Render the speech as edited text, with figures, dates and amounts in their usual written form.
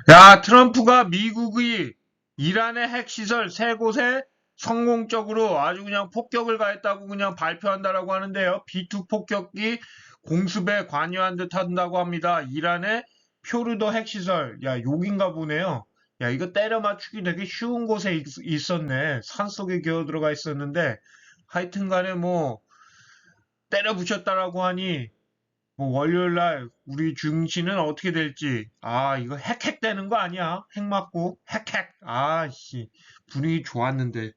야, 트럼프가 미국의 이란의 핵시설 세 곳에 성공적으로 아주 그냥 폭격을 가했다고 그냥 발표한다라고 하는데요. B2 폭격기 공습에 관여한 듯 한다고 합니다. 이란의 표르도 핵시설. 야, 욕인가 보네요. 야, 이거 때려 맞추기 되게 쉬운 곳에 있었네. 산속에 기어 들어가 있었는데 하여튼 간에 뭐 때려 부셨다라고 하니 뭐 월요일 날 우리 중시는 어떻게 될지. 아, 이거 핵핵 되는 거 아니야? 핵 맞고 핵핵. 아, 씨. 분위기 좋았는데.